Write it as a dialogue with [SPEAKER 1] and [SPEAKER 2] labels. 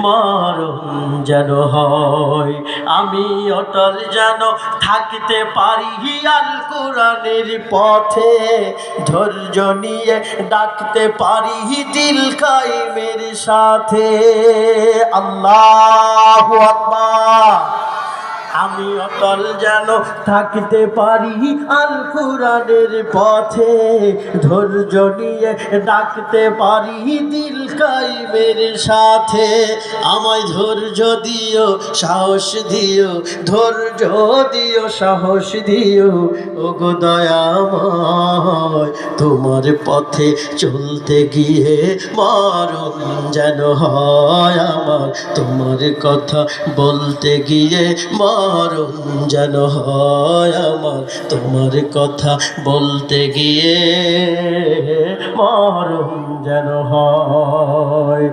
[SPEAKER 1] মরণ যেন হয়। আমি অটল যেন থাকতে পারি আল কোরআনের পথে, ধৈর্য নিয়ে ডাকতে পারি দিল কায়েমের সাথে। আল্লাহু আকবার। আমি অটল যেন থাকতে পারি আল কোরআনের পথে, ধৈর্য নিয়ে ডাকতে পারি দিল কায়েমের সাথে। আমায় ধৈর্য দিও, সাহস দিও, ধৈর্য দিও, সাহস দিও ওগো দয়াময়। তোমার পথে চলতে গিয়ে মরণ যেন হয় আমার, তোমার কথা বলতে গিয়ে মরণ যেন হয় আমার, তোমার কথা বলতে গিয়ে মরণ যেন হয়।